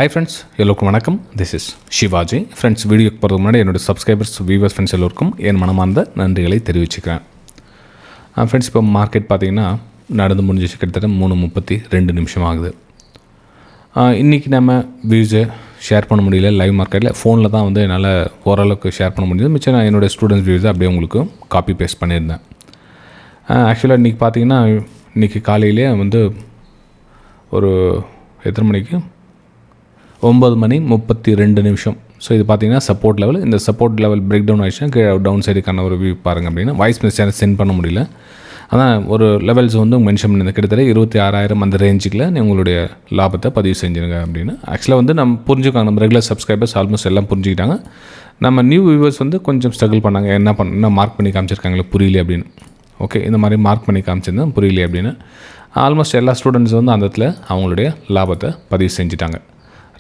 Hi friends, எல்லோருக்கும் வணக்கம். This is Sivaji. Friends, வீடியோக்கு போகிறதுக்கு முன்னாடி என்னோடய சப்ஸ்கிரைபர்ஸ், வியூவர்ஸ், ஃப்ரெண்ட்ஸ் எல்லோருக்கும் என் மனமார்ந்த நன்றிகளை தெரிவிச்சுக்கிறேன். ஃப்ரெண்ட்ஸ், இப்போ மார்க்கெட் பார்த்திங்கன்னா நடந்து முடிஞ்சிச்சு, கிட்டத்தட்ட 3:32 நிமிஷம் ஆகுது. இன்றைக்கி நம்ம வியூஸை ஷேர் பண்ண முடியல லைவ் மார்க்கெட்டில். ஃபோனில் தான் வந்து என்னால் ஓரளவுக்கு ஷேர் பண்ண முடியுது. மிச்சம் நான் என்னோடய ஸ்டூடெண்ட்ஸ் வியூஸை அப்படியே உங்களுக்கு காப்பி பேஸ்ட் பண்ணியிருந்தேன். ஆக்சுவலாக இன்றைக்கி பார்த்திங்கன்னா இன்றைக்கி காலையிலே வந்து ஒரு எத்தனை மணிக்கு 9:32. ஸோ இது பார்த்திங்கன்னா சப்போர்ட் லெவல். இந்த சப்போர்ட் லெவல் பிரேக் டவுன் ஆகிடுச்சுன்னா கீழே டவுன் சைடுக்கான ஒரு வியூ பாருங்கள் அப்படின்னா வாய்ஸ் மெசேஜ் சென்ட் பண்ண முடியல. ஆனால் ஒரு லெவல்ஸ் வந்து மென்ஷன் பண்ணியிருந்தேன், கிட்டத்தட்ட 26,000 அந்த ரேஞ்சுக்கில் உங்களுடைய லாபத்தை பதிவு செஞ்சுருங்க அப்படின்னு. ஆக்சுவலாக வந்து நம்ம புரிஞ்சுக்காங்க, நம்ம ரெகுலர் சப்ஸ்கிரைபர்ஸ் ஆல்மோஸ்ட் எல்லாம் புரிஞ்சுக்கிட்டாங்க. நம்ம நியூ வியூவர்ஸ் வந்து கொஞ்சம் ஸ்ட்ரகிள் பண்ணாங்க, என்ன மார்க் பண்ணி காமிச்சிருக்காங்களே புரியல அப்படின்னு. ஓகே, இந்த மாதிரி மார்க் பண்ணி காமிச்சிருந்தேன் புரியல அப்படின்னு. ஆல்மோஸ்ட் எல்லா ஸ்டூடெண்ட்ஸ் வந்து அந்த இடத்துல அவங்களுடைய லாபத்தை பதிவு செஞ்சுட்டாங்க.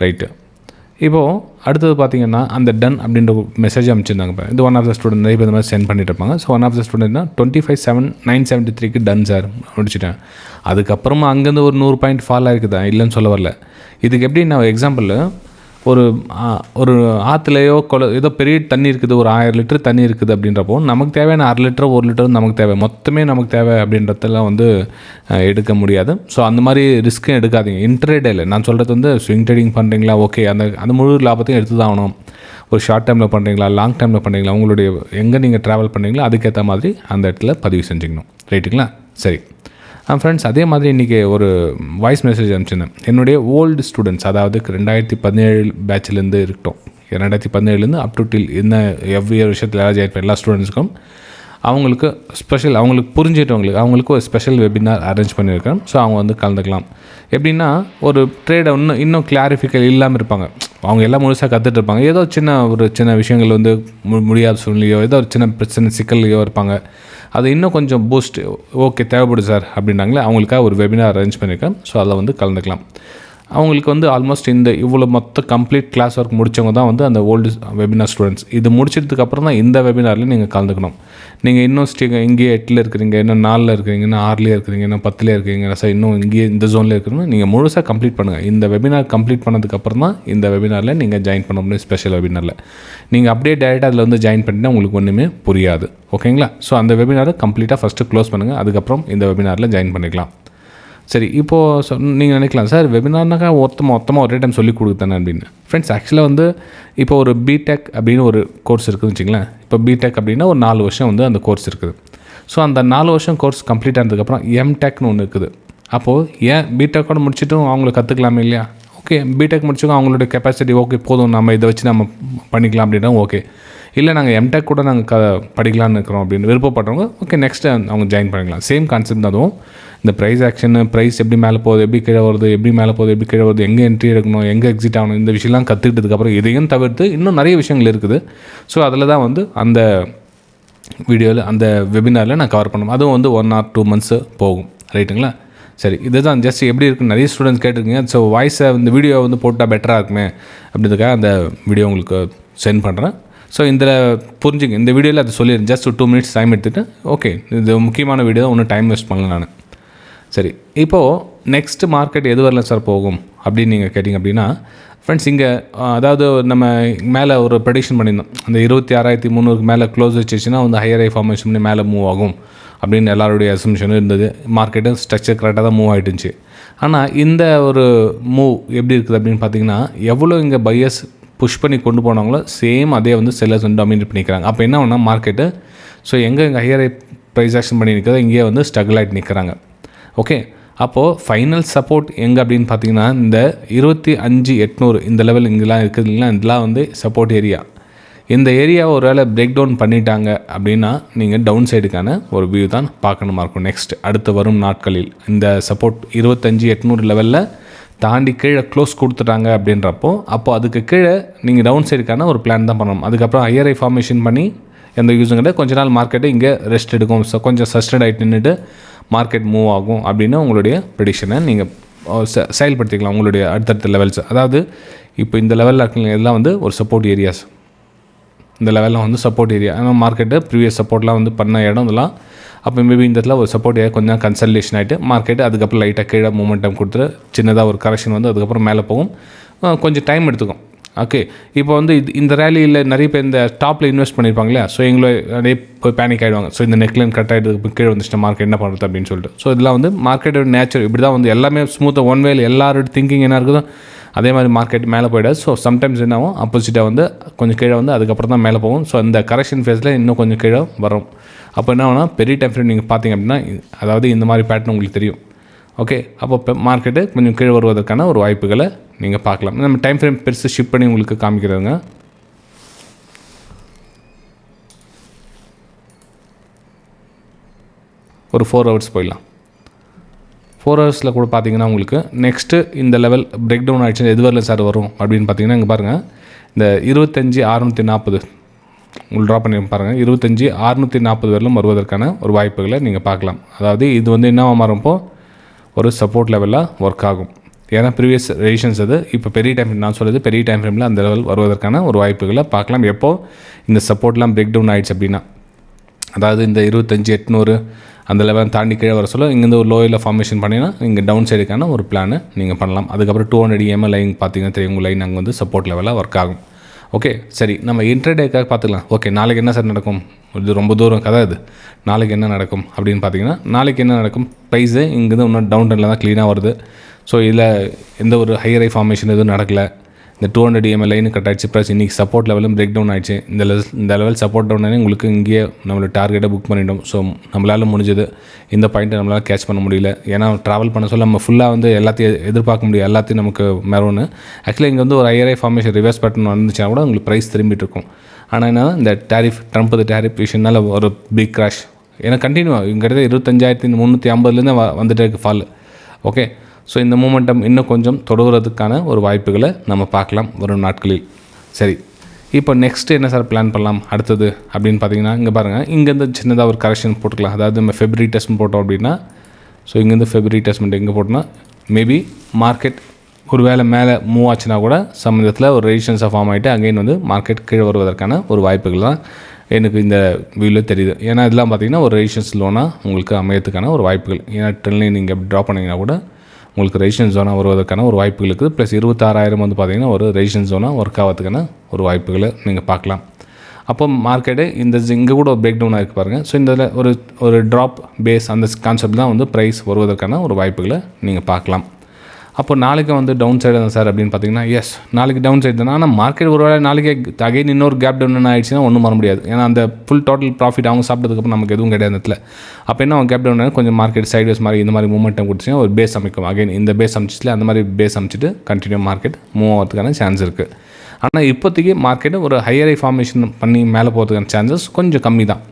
ரைட்டு. இப்போது அடுத்தது பார்த்திங்கன்னா அந்த டன் அப்படின்ற மெசேஜ் அமைச்சிருந்தாங்க. இது ஒன் ஆஃப் த ஸ்டூடெண்ட் நிறைய பேர் இந்த மாதிரி சென்ட் பண்ணிட்டு இருப்பாங்க. ஸோ ஒன் ஆஃப் த ஸ்டூடெண்ட்னா 25,973 டன் சார் முடிச்சிட்டேன். அதுக்கப்புறமா அங்கேருந்து ஒரு 100 பாயிண்ட் ஃபால் ஆகிருக்குதா, இல்லைன்னு சொல்ல வரல. இதுக்கு எப்படி நான் எக்ஸாம்பிள், ஒரு ஆற்றுலையோ ஏதோ பெரிய தண்ணி இருக்குது, ஒரு 1000 லிட்டர் தண்ணி இருக்குது அப்படின்றப்போ நமக்கு தேவையான 1/2 லிட்டர் 1 லிட்டர் நமக்கு தேவை, மொத்தமே நமக்கு தேவை அப்படின்றதெல்லாம் வந்து எடுக்க முடியாது. ஸோ அந்த மாதிரி ரிஸ்க்கும் எடுக்காதீங்க. இன்ட்ரேடேல நான் சொல்கிறது வந்து ஸ்விங் ட்ரேடிங் பண்ணுறீங்களா, ஓகே, அந்த முழு லாபத்தையும் எடுத்து தான் ஆகணும். ஒரு ஷார்ட் டைமில் பண்ணுறீங்களா, லாங் டைமில் பண்ணுறீங்களா, உங்களுடைய எங்கே நீங்கள் ட்ராவல் பண்ணுறீங்களோ அதுக்கேற்ற மாதிரி அந்த இடத்துல பதிவு செஞ்சுக்கணும். ரைட்டுங்களா? சரி ஃப்ரெண்ட்ஸ், அதே மாதிரி இன்றைக்கி ஒரு வாய்ஸ் மெசேஜ் அனுப்பிச்சிருந்தேன். என்னுடைய ஓல்டு ஸ்டூடெண்ட்ஸ், அதாவது 2017 பேட்ச்லேருந்து இருக்கட்டும், 2017 அப் டு டில் என்ன எவ்ரி விஷயத்தில் ஜாயின் எல்லா ஸ்டூடெண்ட்ஸுக்கும் அவங்களுக்கு ஸ்பெஷல், அவங்களுக்கு புரிஞ்சிட்டவங்களுக்கு அவங்களுக்கு ஒரு ஸ்பெஷல் வெபினார் அரேஞ்ச் பண்ணியிருக்கேன். ஸோ அவங்க வந்து கலந்துக்கலாம். எப்படின்னா, ஒரு ட்ரேடை இன்னும் கிளாரிஃபிகேஷன் இல்லாமல் இருப்பாங்க. அவங்க எல்லாம் முழுசாக கற்றுட்டு இருப்பாங்க. ஏதோ சின்ன விஷயங்கள் வந்து முடியாத சூழ்நிலையோ, ஏதோ ஒரு சின்ன பிரச்சனை சிக்கல்லையோ இருப்பாங்க. அது இன்னும் கொஞ்சம் பூஸ்ட் ஓகே தேவைப்படுது சார் அப்படின்னாங்களே, அவங்களுக்காக ஒரு வெபினார் அரேஞ்ச் பண்ணியிருக்கேன். ஸோ அதில் வந்து கலந்துக்கலாம். அவங்களுக்கு வந்து ஆல்மோஸ்ட் இவ்வளோ மொத்த கம்ப்ளீட் கிளாஸ் ஒர்க் முடித்தவங்க தான் வந்து அந்த ஓல்டு வெபினார் ஸ்டூடெண்ட்ஸ். இது முடிச்சதுக்கப்புறம் தான் இந்த வெபினாரில் நீங்கள் கலந்துக்கணும். நீங்கள் இன்னும் இங்கேயே 8ல் இருக்கிறீங்க, இன்னும் 4ல் இருக்கிறீங்க, இன்னும் 6லேயே இருக்கிறீங்க, இன்னும் 10லேயே இருக்கிறீங்க சார், இன்னும் இங்கேயே இந்த ஜோனில் இருக்கிறீங்க, நீங்கள் முழுசாக கம்ப்ளீட் பண்ணுங்கள். இந்த வெபினார் கம்ப்ளீட் பண்ணதுக்கப்புறம் தான் இந்த வெபினாரில் நீங்கள் ஜாயின் பண்ண முடியும். ஸ்பெஷல் வெபினாரில் நீங்கள் அப்படியே டேரெக்டாக அதில் வந்து ஜாயின் பண்ணிட்டா உங்களுக்கு ஒன்றுமே புரியாது. ஓகேங்களா? ஸோ அந்த வெபினாரை கம்ப்ளீட்டாக ஃபஸ்ட்டு க்ளோஸ் பண்ணுங்கள், அதுக்கப்புறம் இந்த வெபினாரில் ஜாயின் பண்ணிக்கலாம். சரி, இப்போது நீங்கள் நினைக்கலாம், சார் வெபினார்னாக்கா மொத்தமாக ஒரே டைம் சொல்லி கொடுத்தானே அப்படின்னு. ஃப்ரெண்ட்ஸ், ஆக்சுவலாக வந்து இப்போ ஒரு பிடெக் அப்படின்னு ஒரு கோர்ஸ் இருக்குதுன்னு வச்சிங்களேன். இப்போ பிடெக் அப்படின்னா ஒரு 4 வருஷம் வந்து அந்த கோர்ஸ் இருக்குது. ஸோ அந்த 4 வருஷம் கோர்ஸ் கம்ப்ளீட் ஆனதுக்கப்புறம் எம்டெக்னு ஒன்று இருக்குது. அப்போது ஏன் பிடெக்கோட முடிச்சுட்டும் அவங்கள கற்றுக்கலாமே இல்லையா? ஓகே, பிடெக் முடிச்சுக்கோ, அவங்களோட கெப்பாசிட்டி ஓகே போதும், நம்ம இதை வச்சு நம்ம பண்ணிக்கலாம் அப்படின்னா ஓகே. இல்லை நாங்கள் எம்டெக் கூட நாங்கள் படிக்கலான்னு இருக்கிறோம் அப்படின்னு விருப்பப்படுறவங்க ஓகே, நெக்ஸ்ட்டு அவங்க ஜாயின் பண்ணிக்கலாம். சேம் கான்செப்ட் தான். அதுவும் இந்த ப்ரைஸ் ஆக்ஷனு, ப்ரைஸ் எப்படி மேலே போகுது, எப்படி கீழே வருது, எப்படி மேலே போகுது, எப்படி கீழே வருது, எங்கே என்ட்ரி எடுக்கணும், எங்கே எக்ஸிட் ஆகணும், இந்த விஷயம்லாம் கற்றுக்கிட்டதுக்கப்புறம் இதையும் தவிர்த்து இன்னும் நிறைய விஷயங்கள் இருக்குது. ஸோ அதில் தான் வந்து அந்த வீடியோவில் அந்த வெபினாரில் நான் கவர் பண்ணணும். அதுவும் வந்து 1 or 2 months போகும். ரைட்டுங்களா? சரி, இதுதான் ஜஸ்ட் எப்படி இருக்குன்னு நிறைய ஸ்டூடெண்ட்ஸ் கேட்டிருக்கீங்க. ஸோ வாய்ஸை இந்த வீடியோ வந்து போட்டால் பெட்டராக இருக்குமே அப்படின்றதுக்காக அந்த வீடியோ உங்களுக்கு சென்ட் பண்ணுறேன். ஸோ இதில் புரிஞ்சுங்க, இந்த வீடியோவில் அதை சொல்லிடுறேன். ஜஸ்ட் 2 minutes டைம் எடுத்துகிட்டு ஓகே, இது முக்கியமான வீடியோ தான், ஒன்றும் டைம் வேஸ்ட் பண்ணல நான். சரி, இப்போது நெக்ஸ்ட்டு மார்க்கெட் எது வரல சார் போகும் அப்படின்னு நீங்கள் கேட்டிங்க அப்படின்னா, ஃப்ரெண்ட்ஸ், இங்கே அதாவது நம்ம மேலே ஒரு ப்ரெடிக்ஷன் பண்ணியிருந்தோம். அந்த 26,300 மேலே க்ளோஸ் வச்சுன்னா வந்து ஹையர் ஐ ஃபார்மேஷன் பண்ணி மேலே மூவ் ஆகும் அப்படின்னு எல்லாருடைய அசம்ஷனும் இருந்தது. மார்க்கெட்டும் ஸ்ட்ரக்சர் கரெக்டாக தான் மூவ் ஆகிட்டுருந்துச்சு. ஆனால் இந்த ஒரு மூவ் எப்படி இருக்குது அப்படின்னு பார்த்தீங்கன்னா, எவ்வளோ இங்கே பையர்ஸ் புஷ் பண்ணி கொண்டு போனாங்களோ சேம் அதே வந்து செல்லர்ஸ் வந்து டாமினேட் பண்ணிக்கிறாங்க. அப்போ என்ன ஒன்றா மார்க்கெட்டு ஸோ எங்கே இங்கே ஹையர் ப்ரைஸ் ஆக்ஷன் பண்ணி நிற்கிறதோ இங்கேயே வந்து ஸ்ட்ரகிள் ஆகிட்டு நிற்கிறாங்க. ஓகே, அப்போது ஃபைனல் சப்போர்ட் எங்கே அப்படின்னு பார்த்தீங்கன்னா இந்த 25,800 இந்த லெவல் இங்கெல்லாம் இருக்குது இல்லைங்களா, இதெல்லாம் வந்து சப்போர்ட் ஏரியா. இந்த ஏரியாவை ஒரு வேளை பிரேக் டவுன் பண்ணிட்டாங்க அப்படின்னா நீங்கள் டவுன் சைடுக்கான ஒரு வியூ தான் பார்க்கணுமா இருக்கும். நெக்ஸ்ட் அடுத்து வரும் நாட்களில் இந்த சப்போர்ட் 25,800 லெவலில் தாண்டி கீழே க்ளோஸ் கொடுத்துட்டாங்க அப்படின்றப்போ அதுக்கு கீழே நீங்கள் டவுன் சைடுக்கான ஒரு பிளான் தான் பண்ணணும். அதுக்கப்புறம் ஹையர் ஐ ஃபார்மேஷன் பண்ணி எந்த யூஸும் கிடையாது. கொஞ்ச நாள் மார்க்கெட்டு இங்கே ரெஸ்ட் எடுக்கும். ஸோ கொஞ்சம் சஸ்டட் ஆகிட்டு நின்றுட்டு மார்க்கெட் மூவ் ஆகும் அப்படின்னு உங்களுடைய ப்ரெடிக்ஷனை நீங்கள் செயல்படுத்திக்கலாம். உங்களுடைய அடுத்தடுத்த லெவல்ஸ், அதாவது இப்போ இந்த லெவலில் இருக்கிற எல்லாம் வந்து ஒரு சப்போர்ட் ஏரியாஸ். இந்த லெவலில் வந்து சப்போர்ட் ஏரியா, ஆனால் மார்க்கெட்டு ப்ரீவியஸ் சப்போர்ட்லாம் வந்து பண்ண இடம் இதெல்லாம். அப்போ மேபி இந்த இடத்துல ஒரு சப்போர்ட் ஏரியா கொஞ்சம் கன்சல்டேஷன் ஆகிட்டு மார்க்கெட்டு அதுக்கப்புறம் லைட்டாக கீழே மூமெண்டம் கொடுத்துட்டு சின்னதாக ஒரு கரெக்ஷன் வந்து அதுக்கப்புறம் மேலே போகும். கொஞ்சம் டைம் எடுத்துக்கும். ஓகே, இப்போ வந்து இந்த ரேலியில் நிறைய பேர் இந்த டாப்பில் இன்வெஸ்ட் பண்ணியிருப்பாங்க இல்லையா, ஸோ எங்களை நிறைய போய் பேனிக் ஆகிடுவாங்க. ஸோ இந்த நெக்லைன் கட் ஆகிட்டு கீழே வந்துச்சுட்டு மார்க்கெட் என்ன பண்ணுறது அப்படின்னு சொல்லிட்டு. ஸோ இதெல்லாம் வந்து மார்க்கெட்டோட நேச்சர் இப்படி தான் வந்து எல்லாமே ஸ்மூத்தாக ஒன் வேல எல்லாரோட திங்கிங் என்ன இருக்குதோ அதே மாதிரி மார்க்கெட் மேலே போயிடாது. ஸோ சம்டைம்ஸ் என்ன ஆகும், ஆப்போசிட்டாக வந்து கொஞ்சம் கீழே வந்து அதுக்கப்புறம் தான் மேலே போகும். ஸோ இந்த கரெக்ஷன் ஃபேஸில் இன்னும் கொஞ்சம் கீழே வரும். அப்போ என்ன ஆகுனா பெரிய டைம் ஃப்ரேம் நீங்கள் பார்த்தீங்க அப்படின்னா அதாவது இந்த மாதிரி பேட்டர்ன் உங்களுக்கு தெரியும். ஓகே, அப்போ இப்போ மார்க்கெட்டு கொஞ்சம் கீழே வருவதற்கான ஒரு வாய்ப்புகளை நீங்கள் பார்க்கலாம். நம்ம டைம் ஃப்ரேம் பெருசு ஷிஃப்ட் பண்ணி உங்களுக்கு காமிக்கிறதுங்க. ஒரு 4 ஹவர்ஸ் போயிடலாம். 4 ஹவர்ஸில் கூட பார்த்தீங்கன்னா உங்களுக்கு நெக்ஸ்ட்டு இந்த லெவல் பிரேக் டவுன் ஆகிடுச்சு எது வரல சார் வரும் அப்படின்னு பார்த்தீங்கன்னா இங்கே பாருங்கள், இந்த 25,640 உங்களுக்கு ட்ரா பண்ணி பாருங்கள். 25,640 வரலும் வருவதற்கான ஒரு வாய்ப்புகளை நீங்கள் பார்க்கலாம். அதாவது இது வந்து என்னவா மாறும்போ ஒரு சப்போர்ட் லெவலாக ஒர்க் ஆகும். ஏன்னா ப்ரீவியஸ் ரெசிஸ்டன்ஸ் அது இப்போ பெரிய டைம் நான் சொல்கிறது பெரிய டைம் ஃப்ரேமில் அந்த லெவல் வருவதற்கான ஒரு வாய்ப்புகளை பார்க்கலாம். எப்போது இந்த சப்போர்ட்லாம் பிரேக் டவுன் ஆகிடுச்சு அப்படின்னா, அதாவது இந்த 25,800 அந்த லெவல் தாண்டி கீழே வர சொல்ல இங்கேருந்து ஒரு லோயில் ஃபார்மேஷன் பண்ணிங்கன்னா இங்கே டவுன் சைடுக்கான ஒரு பிளானை நீங்கள் பண்ணலாம். அதுக்கப்புறம் 200 EMA லைன் பார்த்தீங்கன்னா தெரியும், உங்கள் லைன் அங்கே வந்து சப்போர்ட் லெவலாக ஒர்க் ஆகும். ஓகே, சரி, நம்ம இன்ட்ராடேக்காக பார்த்துக்கலாம். ஓகே, நாளைக்கு என்ன சார் நடக்கும், இது ரொம்ப தூரம் கதை இது. நாளைக்கு என்ன நடக்கும் அப்படின்னு பார்த்தீங்கன்னா நாளைக்கு என்ன நடக்கும், ப்ரைஸு இங்கேருந்து இன்னும் டவுன் ட்ரெண்டில் தான் க்ளீனாக வருது. ஸோ இதில் எந்த ஒரு ஹையர் ஃபார்மேஷன் எதுவும் நடக்கலை. இந்த 200 EMA லைனு கட் ஆகிடுச்சு. ப்ளஸ் இன்றைக்கி சப்போர்ட் லெவலும் பிரேக் டவுன் ஆகிடுச்சு. இந்த லெவல் சப்போர்ட் டவுன் ஆனே உங்களுக்கு இங்கேயே நம்மளோட டார்கெட்டை புக் பண்ணிட்டோம். ஸோ நம்மளால் முடிஞ்சது இந்த பாயிண்ட்டை நம்மளால் கேட்ச் பண்ண முடியல. ஏன்னா ட்ராவல் பண்ண சொல்ல நம்ம ஃபுல்லாக வந்து எல்லாத்தையும் எதிர்பார்க்க முடியும், எல்லாத்தையும் நமக்கு மெரோன்னு. ஆக்சுவலி இங்கே வந்து ஒரு ஹையர் ஃபார்மேஷன் ரிவர்ஸ் பேட்டர்ன் வந்துச்சுன்னா கூட உங்களுக்கு ப்ரைஸ் திரும்பிட்டு இருக்கும். ஆனால் என்ன இந்த ட்ரம்ப் டேரிஃப் விஷயனால ஒரு பிக் கிராஷ். ஏன்னா கண்டினியூவாக இங்கிறது 25,350 வந்துட்டே இருக்குது ஃபால். ஓகே, ஸோ இந்த மூமெண்டம் இன்னும் கொஞ்சம் தொடர்கிறதுக்கான ஒரு வாய்ப்புகளை நம்ம பார்க்கலாம் வரும் நாட்களில். சரி, இப்போ நெக்ஸ்ட்டு என்ன சார் பிளான் பண்ணலாம் அடுத்தது அப்படின்னு பார்த்தீங்கன்னா இங்கே பாருங்கள், இங்கேருந்து சின்னதாக ஒரு கரெக்ஷன் போட்டுக்கலாம். அதாவது நம்ம ஃபெப்ரவரி டெஸ்ட் போட்டோம் அப்படின்னா, ஸோ இங்கேருந்து ஃபெப்ரவரி டெஸ்ட்மெண்ட் எங்கே போட்டோம்னா மேபி மார்க்கெட் ஒரு வேளை மேலே மூவ் ஆச்சுன்னா கூட சமயத்தில் ஒரு ரெசிஸ்டன்ஸாக ஃபார்ம் ஆகிட்டு அகைன் வந்து மார்க்கெட் கீழே வருவதற்கான ஒரு வாய்ப்புகள் தான் எனக்கு இந்த வியூவில் தெரியுது. ஏன்னா இதெல்லாம் பார்த்திங்கன்னா ஒரு ரெசிஸ்டன்ஸ் லோனாக உங்களுக்கு அமையத்துக்கான ஒரு வாய்ப்புகள். ஏன்னா ட்ரெண்ட்லைன் நீங்கள் ட்ரா பண்ணிங்கன்னா கூட உங்களுக்கு ரெசிஸ்டன்ஸ் ஜோனாக வருவதற்கான ஒரு வாய்ப்புகள் இருக்குது. ப்ளஸ் 26,000 வந்து பார்த்திங்கன்னா ஒரு ரெசிஸ்டன்ஸ் ஜோனாக ஒர்க் ஆகிறதுக்கான ஒரு வாய்ப்புகளை நீங்கள் பார்க்கலாம். அப்போ மார்க்கெட்டு இங்கே கூட ஒரு பிரேக் டவுன் ஆகிருக்கு பாருங்கள். ஸோ இந்த ஒரு ட்ராப் பேஸ் அந்த கான்செப்ட் தான் வந்து ப்ரைஸ் வருவதற்கான ஒரு வாய்ப்புகளை நீங்கள் பார்க்கலாம். அப்போ நாளைக்கு வந்து டவுன் சைடு தான் சார் அப்படின்னு பார்த்தீங்கன்னா எஸ், நாளைக்கு டவுன் சைடு தான். ஆனால் மார்க்கெட் ஒரு வேளை நாளைக்கு அகைன் இன்னொரு கேப் டவுன் ஆகிடுச்சுன்னா ஒன்றும் பண்ண முடியாது. ஏன்னா அந்த ஃபுல் டோட்டல் ப்ராஃபிட் அவங்க சாப்பிட்டதுக்கப்புறம் நமக்கு எதுவும் கிடையாது இடத்துல. அப்போ என்ன அவங்க கேப் டவுன் கொஞ்சம் மார்க்கெட் சைட்வேஸ் மாதிரி இந்த மாதிரி மூமெண்ட்டம் கொடுத்துச்சுன்னா ஒரு பேஸ் அமைக்கும். அகைன் இந்த பேஸ் அமைச்சிட்டு அந்த மாதிரி பேஸ் அமைச்சிட்டு கண்டினியூ மார்க்கெட் மூவ் ஆகிறதுக்கான சான்ஸ் இருக்குது. ஆனால் இப்போதைக்கு மார்க்கெட்டு ஒரு ஹையரை ஃபார்மேஷன் பண்ணி மேலே போகிறதுக்கான சான்சஸ் கொஞ்சம் கம்மி தான்.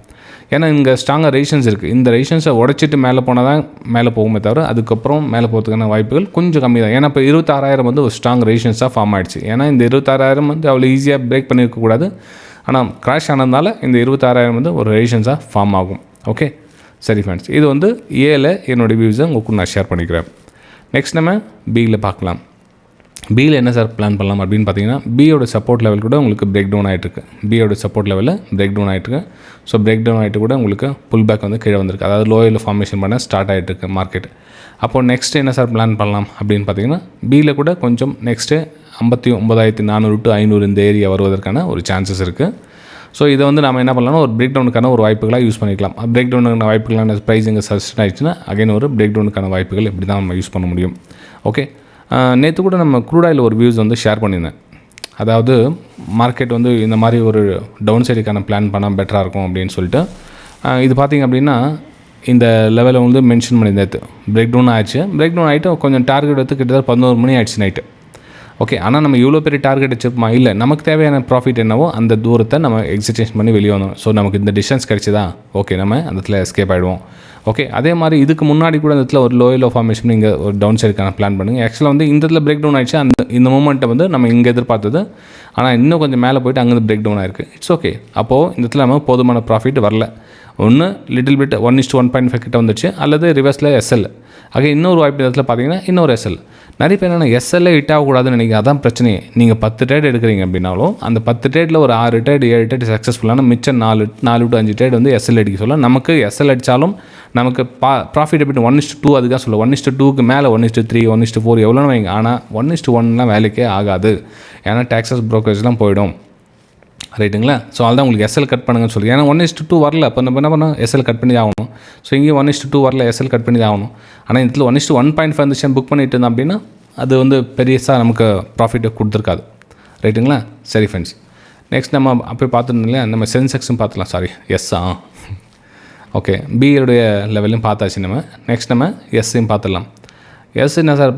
ஏன்னா இங்கே ஸ்ட்ராங்காக ரெசிஸ்டன்ஸ் இருக்குது. இந்த ரெசிஸ்டன்ஸை உடைச்சிட்டு மேலே போனால் தான் மேலே போகுமே தவிர அதுக்கப்புறம் மேலே போகிறதுக்கான வாய்ப்புகள் கொஞ்சம் கம்மி தான். ஏன்னா இப்போ 26,000 வந்து ஒரு ஸ்ட்ராங் ரெசிஸ்டன்ஸாக ஃபார்ம் ஆகிடுச்சு. ஏன்னா இந்த 26,000 வந்து அவ்வளோ ஈஸியாக பிரேக் பண்ணியிருக்கக்கூடாது. ஆனால் கிராஷ் ஆனதுனால இந்த 26,000 வந்து ஒரு ரெசிஸ்டன்ஸாக ஃபார்ம் ஆகும். ஓகே, சரி ஃப்ரெண்ட்ஸ், இது வந்து ஏல என்னோடய வியூஸை உங்களுக்கு நான் ஷேர் பண்ணிக்கிறேன். நெக்ஸ்ட் நம்ம பியில் பார்க்கலாம். பியில் என்ன சார் பிளான் பண்ணலாம் அப்படின்னு பார்த்தீங்கன்னா பியோட சப்போர்ட் லெவல் கூட உங்களுக்கு பிரேக் டவுன் ஆகிட்டுருக்கு. பியோட சப்போர்ட் லெவலில் பிரேக் டவுன் ஆகிட்டுருக்கு. ஸோ பிரேக் டவுன் ஆகிட்டு கூட உங்களுக்கு புல் பேக் வந்து கீழே வந்திருக்கு. அதாவது லோயில் ஃபார்மேஷன் பண்ண ஸ்டார்ட் ஆகிட்டுருக்கு மார்க்கெட். அப்போது நெக்ஸ்ட் என்ன சார் பிளான் பண்ணலாம் அப்படின்னு பார்த்தீங்கன்னா பியில் கூட கொஞ்சம் நெக்ஸ்ட்டு 59,400 to 500 இந்த ஏரியா வருவதற்கான ஒரு சான்சஸ் இருக்குது. ஸோ இதை வந்து நம்ம என்ன பண்ணலாம்னா ஒரு பிரேக் டவுனுக்கான ஒரு வாய்ப்புகளாக யூஸ் பண்ணிக்கலாம். பிரேக் டவுனுக்கான வாய்ப்புகளான ப்ரைஸிங் சஸ்டெயின் ஆகிடுச்சுன்னா அகைன் ஒரு பிரேக் டவுனுக்கான வாய்ப்புகள் இப்படி தான் நம்ம யூஸ் பண்ண முடியும். ஓகே, நேற்று கூட நம்ம க்ரூட் ஆயில் ஒரு வியூஸ் வந்து ஷேர் பண்ணியிருந்தேன். அதாவது மார்க்கெட் வந்து இந்த மாதிரி ஒரு டவுன் சைடுக்கான பிளான் பண்ணால் பெட்டராக இருக்கும் அப்படின்னு சொல்லிட்டு இது பார்த்திங்க அப்படின்னா இந்த லெவலில் வந்து மென்ஷன் பண்ணியிருந்தேன். பிரேக் டவுன் ஆகிடுச்சு. பிரேக் டவுன் ஆகிட்டு கொஞ்சம் டார்கெட் எடுத்து கிட்டத்தட்ட 11 மணி ஆகிடுச்சு நைட்டு. ஓகே, ஆனால் நம்ம இவ்வளோ பெரிய டார்கெட் வச்சுருப்போமா? இல்லை, நமக்கு தேவையான ப்ராஃபிட் என்னவோ அந்த தூரத்தை நம்ம எக்ஸிடேஷன் பண்ணி வெளியே வந்தோம். ஸோ நமக்கு இந்த டிஸ்டன்ஸ் கிடச்சிதா, ஓகே, நம்ம அந்த இடத்துல எஸ்கேப் ஆகிடுவோம். ஓகே, அதே மாதிரி இதுக்கு முன்னாடி கூட இந்த இடத்துல ஒரு லோ ஃபார்மேஷன் நீங்கள் ஒரு டவுன் சைடுக்கான பிளான் பண்ணுங்கள். ஆக்சுவலாக வந்து இந்த இடத்துல பிரேக் டவுன் ஆகிடுச்சு. இந்த மூமெண்ட்டை வந்து நம்ம இங்கே எதிர்பார்த்தது, ஆனால் இன்னும் கொஞ்சம் மேலே போய்ட்டு அங்கேருந்து பிரேக் டவுன் ஆகிருக்கு. It's okay. அப்போது இந்த இடத்துல நம்ம போதுமான ப்ராஃபிட் வரல. ஒன்று லிட்டில் பிட் 1:1.5 கிட்ட வந்துச்சு, அல்லது ரிவர்ஸில் எஸ்எல். ஆக இன்னொரு வாய்ப்பு இடத்துல பார்த்தீங்கன்னா இன்னொரு எஸ்எல். நிறைய பேர் என்னென்னா எஸ்எல்ஏ ஹிட் ஆகக்கூடாதுன்னு நினைக்கிறேன். அதான் பிரச்சனையே. நீங்கள் 10 ட்ரேட் எடுக்கிறீங்க அப்படின்னாலும் அந்த 10 ட்ரேட்டில் ஒரு 6 ட்ரேட் 7 ட்ரேட் சக்ஸஸ்ஃபுல்லான மிச்சம் 4 to 5 ட்ரேட் வந்து எஸ்எல் அடிக்க சொல்ல. நமக்கு எஸ்எல் அடித்தாலும் நமக்கு ப்ராஃபிட்டபிலிட்டி 1:2 அதுக்காக சொல்ல. 1:2க்கு மேலே 1:3 1:4 எவ்வளோன்னு வைங்க. ஆனால் 1:1லாம் வேலைக்கே ஆகாது. ஏன்னா டேக்ஸஸ் ப்ரோக்கரேஜ்லாம் போயிடும். ரைட்டுங்களா? ஸோ அதுதான் உங்களுக்கு எஸ்எல் கட் பண்ணுங்கன்னு சொல்லி. ஏன்னா 1:2 வரல. அப்போ நம்ம என்ன பண்ணோம், எஸ்எல் கட் பண்ணி ஆகணும். ஸோ இங்கேயும் 1:2 வரல, எஸ்எல் கட் பண்ணி ஆகணும். ஆனால் இதில் 1:1.5 இருந்துச்சு புக் பண்ணிட்டு இருந்தோம் அப்படின்னா அது வந்து பெரியசாக நமக்கு ப்ராஃபிட்டை கொடுத்துருக்காது. ரைட்டுங்களா? சரி ஃப்ரெண்ட்ஸ், நெக்ஸ்ட் நம்ம அப்போ பார்த்துருந்தோம் இல்லையா, நம்ம சென்செக்ஸும் பார்த்துலாம். சாரி, ஓகே, பியோடைய லெவலையும் பார்த்தாச்சு. நம்ம நெக்ஸ்ட் நம்ம எஸ்ஸையும் பார்த்துடலாம். எஸ் என்ன சார்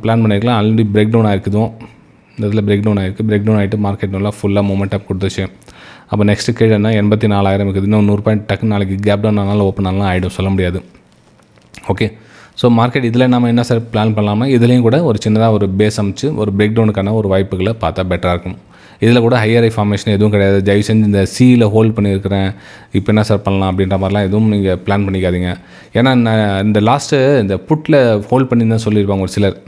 பிளான் பண்ணியிருக்கலாம். ஆல்ரெடி பிரேக் டவுன் ஆகிருக்குதும். இந்த இதில் பிரேக் டவுன் ஆகிருக்கு. பிரேக் டவுன் ஆகிட்டு மார்க்கெட் நல்லா ஃபுல்லாக மூமெண்ட் அப் கொடுத்துச்சு. அப்போ நெக்ஸ்ட்டு கீழே என்ன 84,000 இருக்குது. இன்னும் 100 பாயிண்ட் டக்குன்னு நாளைக்கு கேப் டவுன் ஆனாலும் ஓப்பன் ஆனாலும் ஆகிடும், சொல்ல முடியாது. ஓகே, ஸோ மார்க்கெட் இதில் நம்ம என்ன சார் பிளான் பண்ணலாமா, இதுலேயும் கூட ஒரு சின்னதாக ஒரு பேஸ் அமைச்சு ஒரு பிரேக் டவுனுக்கான ஒரு வாய்ப்புகளை பார்த்தா பெட்டராக இருக்கும். இதில் கூட ஹையர் ஃபார்மேஷன் எதுவும் கிடையாது. தயவு செஞ்சு இந்த சியில் ஹோல்ட் பண்ணியிருக்கிறேன் இப்போ என்ன சார் பண்ணலாம் அப்படின்ற மாதிரிலாம் எதுவும் நீங்கள் பிளான் பண்ணிக்காதீங்க. ஏன்னா இந்த லாஸ்ட்டு இந்த புட்டில் ஹோல்ட் பண்ணியிருந்தேன் சொல்லியிருப்பாங்க ஒரு சிலர்.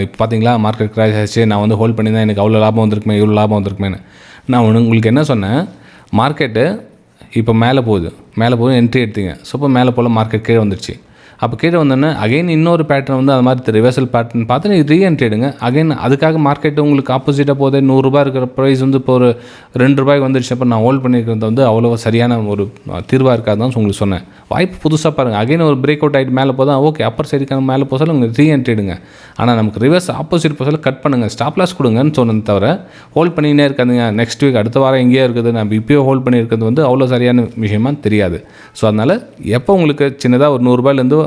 இப்போ பார்த்தீங்களா மார்க்கெட் கிராஷ் ஆச்சு, நான் வந்து ஹோல்ட் பண்ணியிருந்தேன், எனக்கு அவ்வளோ லாபம் வந்திருக்குமே இவ்வளோ லாபம் வந்திருக்குமேனு. நான் உங்களுக்கு என்ன சொன்னேன், மார்க்கெட்டு இப்போ மேலே போகுது என்ட்ரி எடுத்தீங்க. ஸோ இப்போ மேலே போல் மார்க்கெட் கீழே வந்துடுச்சு. அப்போ கீழே வந்தோன்னே அகைன் இன்னொரு பேட்டர்ன் வந்து அது மாதிரி ரிவர்சல் பேட்டர்ன் பார்த்து நீ ரீஎன்ட்ரி எடுங்க. அகைன் அதுக்காக மார்க்கெட்டு உங்களுக்கு ஆப்போசிட்டாக போதே 100 ரூபா இருக்கிற ப்ரைஸ் வந்து இப்போ ஒரு 2 ரூபாய்க்கு வந்துடுச்சு. அப்போ நான் ஹோல்ட் பண்ணியிருக்கிறது வந்து அவ்வளோ சரியான ஒரு தீர்வாக இருக்காது தான் உங்களுக்கு சொன்னேன். வாய்ப்பு புதுசாக பாருங்கள். அகைன் ஒரு பிரேக் அவுட் ஆகிட்டு மேலே போதான் ஓகே, அப்பர் சைடுக்கான மேலே போசாலும் உங்களுக்கு ரீஎன்ட்ரி எடுங்க. ஆனால் நமக்கு ரிவர்ஸ் ஆப்போசிட் போசாலும் கட் பண்ணுங்கள், ஸ்டாப் லாஸ் கொடுங்கன்னு சொன்னது தவிர ஹோல்ட் பண்ணினே இருக்காதுங்க. நெக்ஸ்ட் வீக் அடுத்த வாரம் எங்கேயே இருக்குது, நம்ம இப்போயோ ஹோல்ட் பண்ணியிருக்கிறது வந்து அவ்வளோ சரியான விஷயமா தெரியாது. ஸோ அதனால் எப்போ உங்களுக்கு சின்னதாக ஒரு 100 ரூபாயிலேருந்து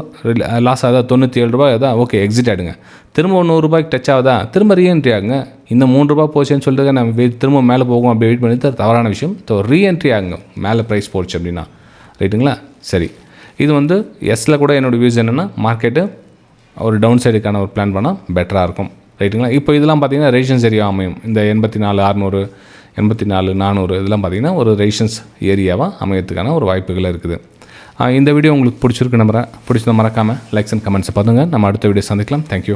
லாஸ் ஆகுதா 97 ரூபாய் ஆகுதா ஓகே எக்ஸிட் ஆகிடுங்க. திரும்ப 100 ரூபாய்க்கு டச் ஆகுதா திரும்ப ரீஎன்ட்ரி ஆகுங்க. இந்த 3 ரூபா போச்சுன்னு சொல்லிட்டு நம்ம திரும்ப மேலே போகும் அப்படி வெயிட் பண்ணி தவறான விஷயம். ரீஎன்ட்ரி ஆகுங்க மேலே ப்ரைஸ் போச்சு அப்படின்னா. ரைட்டுங்களா? சரி, இது வந்து எஸ்ஸில் கூட என்னோடய வியூஸ் என்னென்னா மார்க்கெட்டு ஒரு டவுன் சைடுக்கான ஒரு பிளான் பண்ணால் பெட்டராக இருக்கும். ரைட்டுங்களா? இப்போ இதெல்லாம் பார்த்தீங்கன்னா ரேஷன்ஸ் ஏரியா அமையும். இந்த 84,600 84,400 இதெல்லாம் பார்த்தீங்கன்னா ஒரு ரேஷன்ஸ் ஏரியாவாக அமையறதுக்கான ஒரு வாய்ப்புகள் இருக்குது. இந்த வீடியோ உங்களுக்கு பிடிச்சிருக்கு நம்புறேன். பிடிச்சதை மறக்காமல் லைக்ஸ் அண்ட் கமெண்ட்ஸை பார்த்துங்க. நம்ம அடுத்த வீடியோ சந்திக்கலாம். தேங்க்யூ.